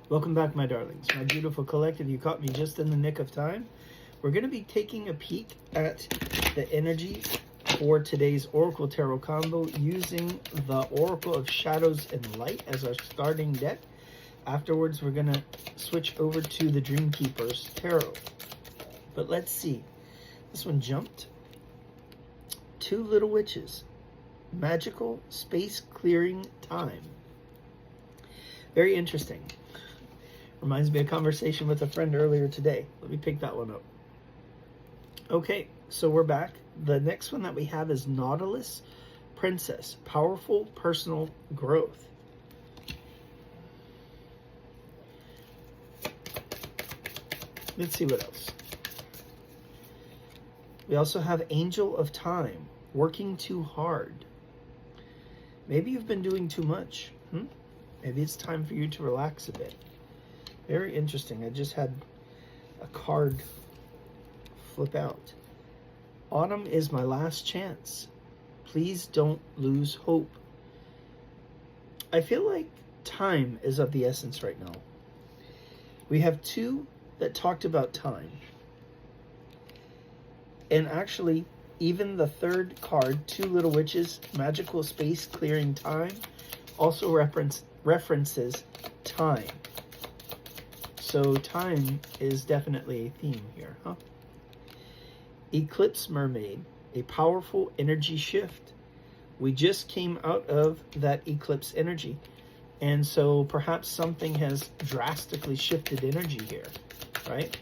Welcome back, my darlings, my beautiful collective. You caught me just in the nick of time. We're going to be taking a peek at the energies for today's Oracle Tarot combo using the Oracle of Shadows and Light as our starting deck. Afterwards, we're going to switch over to the Dream Keepers Tarot. But let's see. This one jumped. Two Little Witches. Magical Space Clearing Time. Very interesting. Reminds me of a conversation with a friend earlier today. Let me pick that one up. Okay, so we're back. The next one that we have is Nautilus Princess. Powerful personal growth. Let's see what else. We also have Angel of Time. Working too hard. Maybe you've been doing too much. Maybe it's time for you to relax a bit. Very interesting. I just had a card flip out. Autumn is my last chance. Please don't lose hope. I feel like time is of the essence right now. We have two that talked about time. And actually, even the third card, Two Little Witches, Magical Space Clearing Time, also references time. So time is definitely a theme here, huh? Eclipse Mermaid, a powerful energy shift. We just came out of that eclipse energy. And so perhaps something has drastically shifted energy here, right?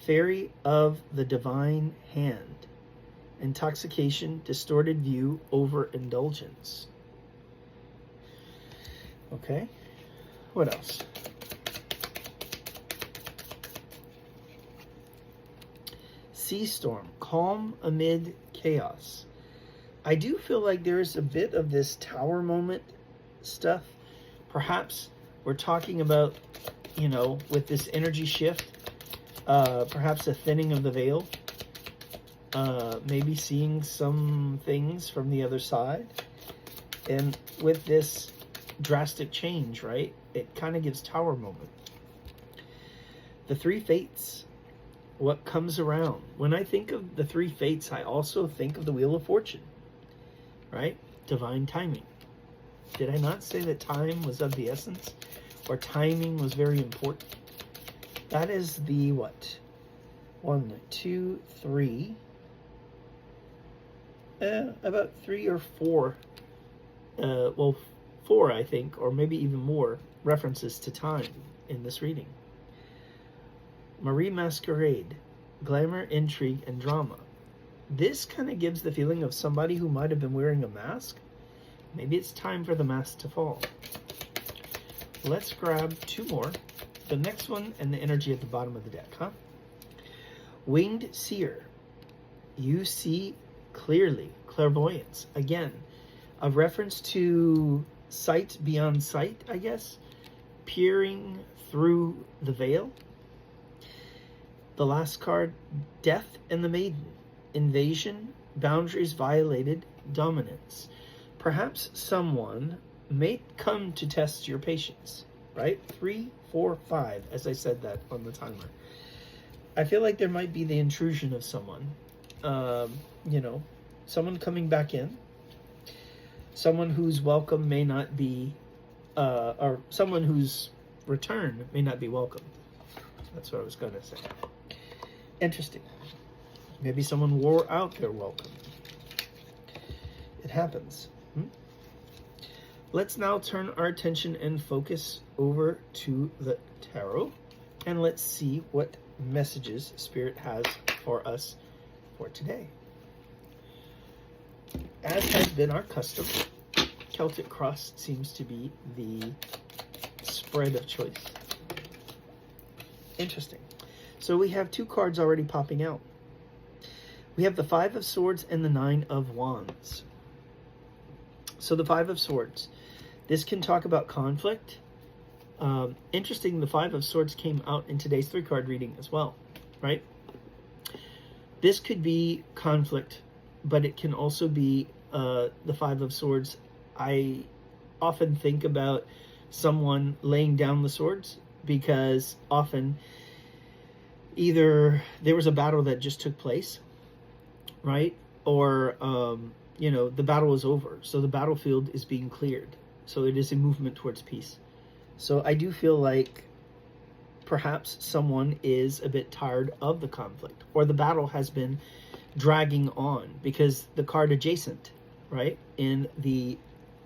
Fairy of the Divine Hand. Intoxication, distorted view, overindulgence. Okay. What else? Sea Storm, calm amid chaos. I do feel like there is a bit of this tower moment stuff. Perhaps we're talking about, you know, with this energy shift, perhaps a thinning of the veil. Maybe seeing some things from the other side. And with this drastic change, right? It kind of gives tower moment. The Three Fates. What comes around? When I think of the Three Fates, I also think of the Wheel of Fortune, right? Divine timing. Did I not say that time was of the essence? Or timing was very important? That is the what? 1, 2, 3. About 3 or 4. Well, 4, I think, or maybe even more references to time in this reading. Marie Masquerade, glamour, intrigue, and drama. This kind of gives the feeling of somebody who might have been wearing a mask. Maybe it's time for the mask to fall. Let's grab 2 more. The next one and the energy at the bottom of the deck, huh? Winged Seer. You see clearly. Clairvoyance. Again, a reference to sight beyond sight, I guess. Peering through the veil. The last card, Death and the Maiden. Invasion, boundaries violated, dominance. Perhaps someone may come to test your patience, right? 3, 4, 5, as I said that on the timer. I feel like there might be the intrusion of someone. You know, someone coming back in. Someone whose welcome may not be, or someone whose return may not be welcome. That's what I was going to say. Interesting. Maybe someone wore out their welcome. It happens. Let's now turn our attention and focus over to the tarot. And let's see what messages Spirit has for us for today. As has been our custom, Celtic Cross seems to be the spread of choice. Interesting. So we have 2 cards already popping out. We have the 5 of Swords and the 9 of Wands. So the 5 of Swords. This can talk about conflict. Interesting, the 5 of Swords came out in today's 3-card reading as well, right? This could be conflict, but it can also be the 5 of Swords. I often think about someone laying down the swords, because often either there was a battle that just took place, right? Or, the battle is over. So the battlefield is being cleared. So it is a movement towards peace. So I do feel like perhaps someone is a bit tired of the conflict, or the battle has been dragging on, because the card adjacent, right, in the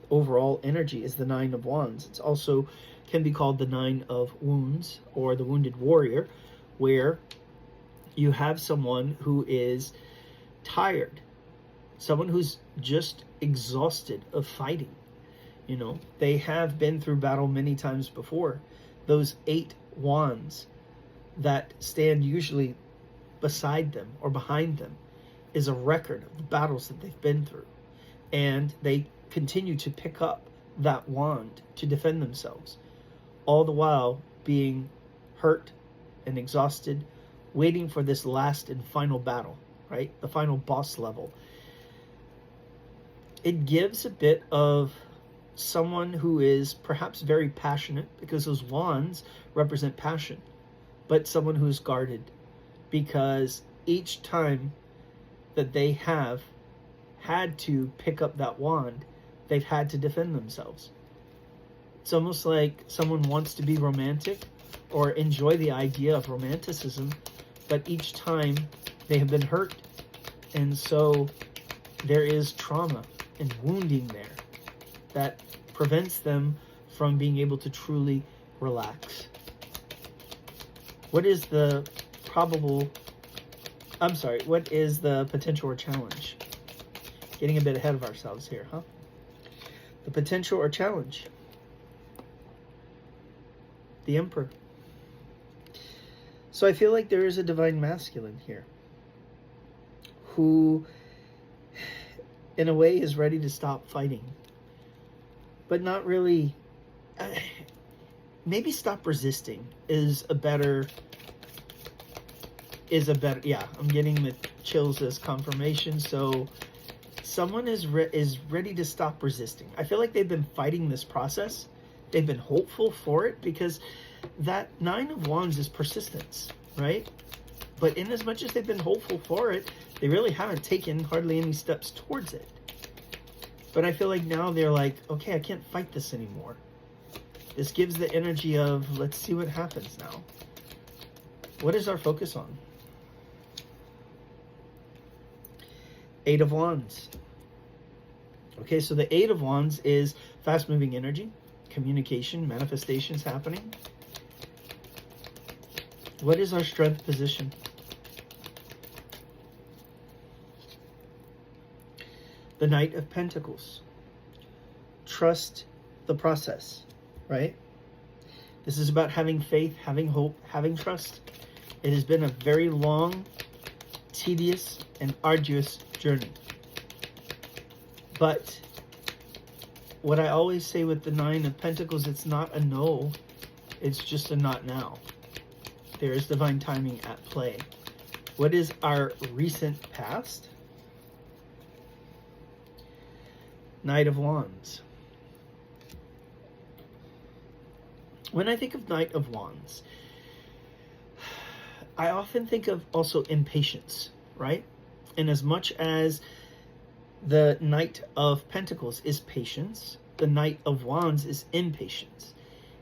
overall energy is the Nine of Wands. It's also can be called the Nine of Wounds, or the Wounded Warrior, where you have someone who is tired, someone who's just exhausted of fighting. They have been through battle many times before. Those 8 wands that stand usually beside them or behind them is a record of the battles that they've been through. And they continue to pick up that wand to defend themselves, all the while being hurt and exhausted, waiting for this last and final battle, right? The final boss level. It gives a bit of someone who is perhaps very passionate, because those wands represent passion, but someone who is guarded, because each time that they have had to pick up that wand, they've had to defend themselves. It's almost like someone wants to be romantic or enjoy the idea of romanticism, but each time they have been hurt, and so there is trauma and wounding there that prevents them from being able to truly relax. What is the potential or challenge? Getting a bit ahead of ourselves here, huh? The potential or challenge. The Emperor. So I feel like there is a divine masculine here who, in a way, is ready to stop fighting, but not really. Maybe stop resisting is a better. Yeah, I'm getting the chills as confirmation. So someone is ready to stop resisting. I feel like they've been fighting this process. They've been hopeful for it, because that Nine of Wands is persistence, right? But in as much as they've been hopeful for it, they really haven't taken hardly any steps towards it. But I feel like now they're like, okay, I can't fight this anymore. This gives the energy of, let's see what happens now. What is our focus on? 8 of Wands. Okay, so the 8 of Wands is fast-moving energy, communication, manifestations happening. What is our strength position? The Knight of Pentacles. Trust the process, right? This is about having faith, having hope, having trust. It has been a very long, tedious, and arduous journey. But what I always say with the Nine of Pentacles, it's not a no, it's just a not now. There is divine timing at play. What is our recent past? Knight of Wands. When I think of Knight of Wands, I often think of also impatience, right? And as much as the Knight of Pentacles is patience, the Knight of Wands is impatience.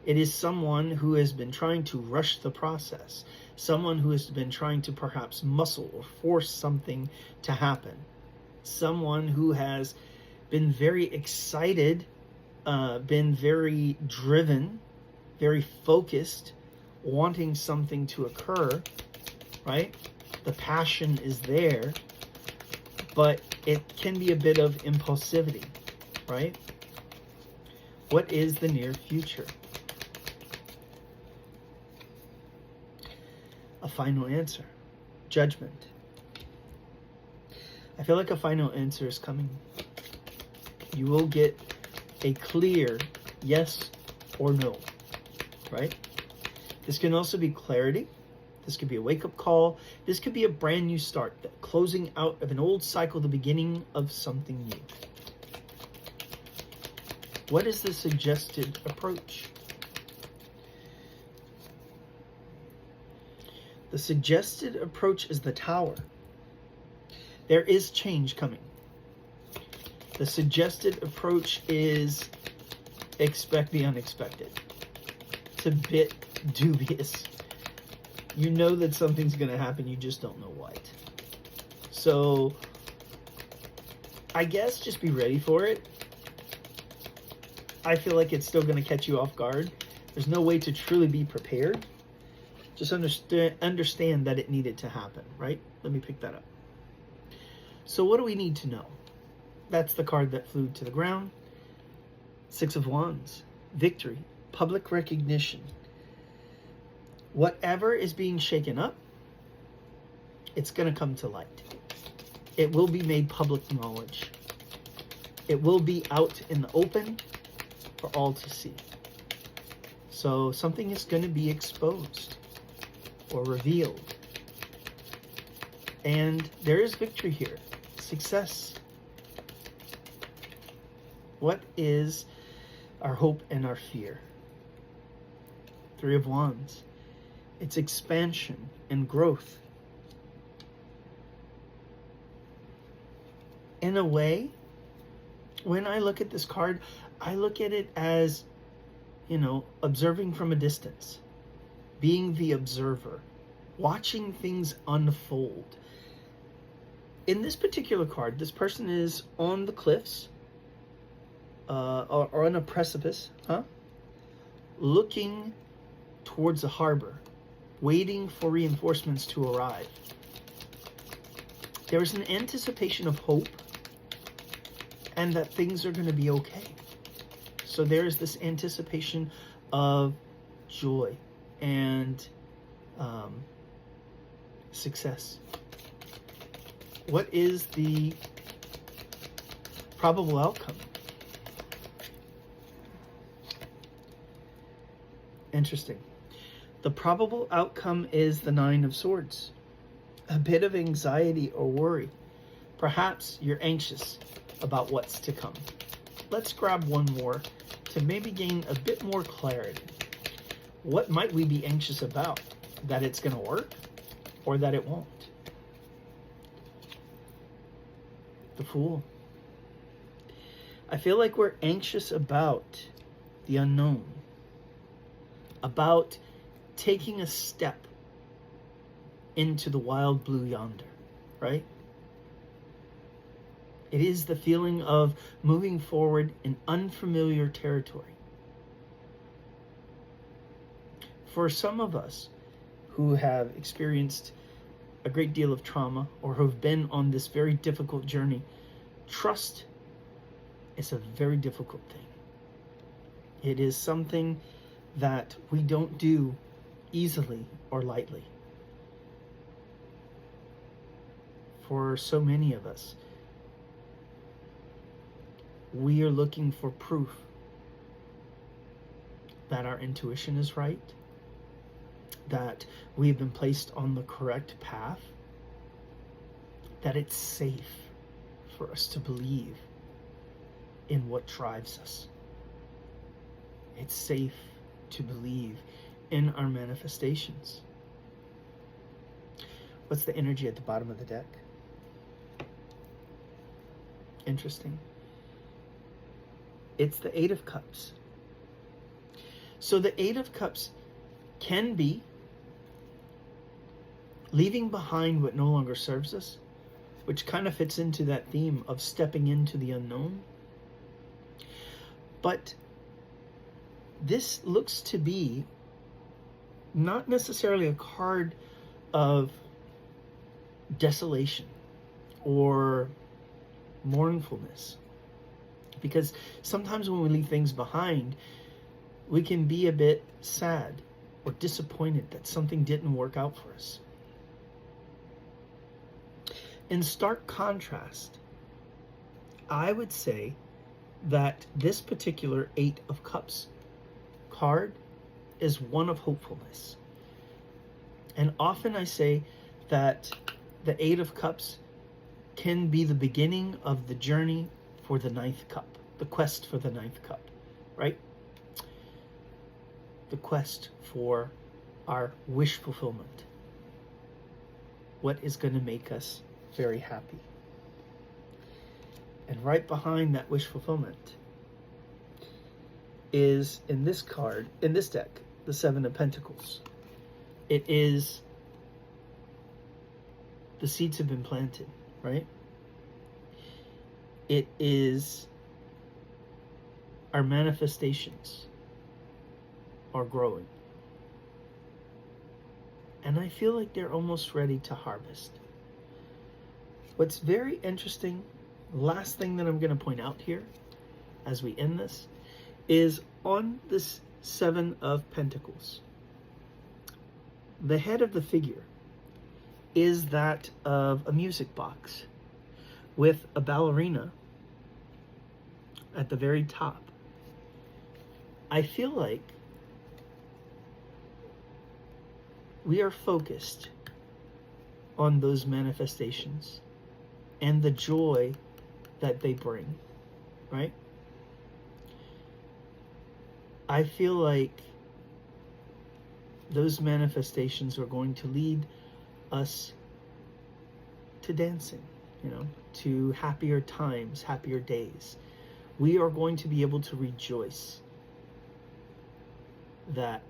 It is someone who has been trying to rush the process, someone who has been trying to perhaps muscle or force something to happen, someone who has been very excited, been very driven, very focused, wanting something to occur, right? The passion is there, but it can be a bit of impulsivity, right? What is the near future? A final answer. Judgment. I feel like a final answer is coming. You will get a clear yes or no, right? This can also be clarity. This could be a wake-up call. This could be a brand new start, the closing out of an old cycle, the beginning of something new. What is the suggested approach? The suggested approach is the Tower. There is change coming. The suggested approach is expect the unexpected. It's a bit dubious. You know that something's going to happen, you just don't know what. So, I guess just be ready for it. I feel like it's still going to catch you off guard. There's no way to truly be prepared. Just understand that it needed to happen, right? Let me pick that up. So what do we need to know? That's the card that flew to the ground. Six of Wands. Victory. Public recognition. Whatever is being shaken up, it's going to come to light. It will be made public knowledge. It will be out in the open for all to see. So something is going to be exposed or revealed. And there is victory here. Success. What is our hope and our fear? Three of Wands. It's expansion and growth. In a way, when I look at this card, I look at it as, observing from a distance, being the observer, watching things unfold. In this particular card, this person is on the cliffs, or on a precipice, looking towards the harbor, waiting for reinforcements to arrive. There is an anticipation of hope and that things are going to be okay. So there is this anticipation of joy and success. What is the probable outcome? Interesting. The probable outcome is the Nine of Swords. A bit of anxiety or worry. Perhaps you're anxious about what's to come. Let's grab one more to maybe gain a bit more clarity. What might we be anxious about? That it's going to work or that it won't? The Fool. I feel like we're anxious about the unknown, about taking a step into the wild blue yonder, right? It is the feeling of moving forward in unfamiliar territory. For some of us who have experienced a great deal of trauma or who have been on this very difficult journey, trust is a very difficult thing. It is something that we don't do easily or lightly. For so many of us, we are looking for proof that our intuition is right, that we've been placed on the correct path, that it's safe for us to believe in what drives us. It's safe to believe in our manifestations. What's the energy at the bottom of the deck? Interesting. It's the Eight of Cups. So the Eight of Cups can be leaving behind what no longer serves us, which kind of fits into that theme of stepping into the unknown. But this looks to be not necessarily a card of desolation or mournfulness. Because sometimes when we leave things behind, we can be a bit sad or disappointed that something didn't work out for us. In stark contrast, I would say that this particular Eight of Cups card is one of hopefulness. And often I say that the Eight of Cups can be the beginning of the journey for the Ninth Cup, the quest for the Ninth Cup. right? The quest for our wish fulfillment. What is going to make us very happy? And right behind that wish fulfillment is, in this card, in this deck, the Seven of Pentacles. It is the seeds have been planted, right? It is our manifestations are growing. And I feel like they're almost ready to harvest. What's very interesting, last thing that I'm going to point out here as we end this, is on this Seven of Pentacles, the head of the figure is that of a music box with a ballerina at the very top. I feel like we are focused on those manifestations and the joy that they bring, right? I feel like those manifestations are going to lead us to dancing, to happier times, happier days. We are going to be able to rejoice that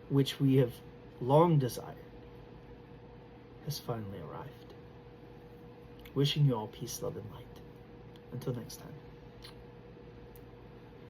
which we have long desired has finally arrived. Wishing you all peace, love, and light. Until next time.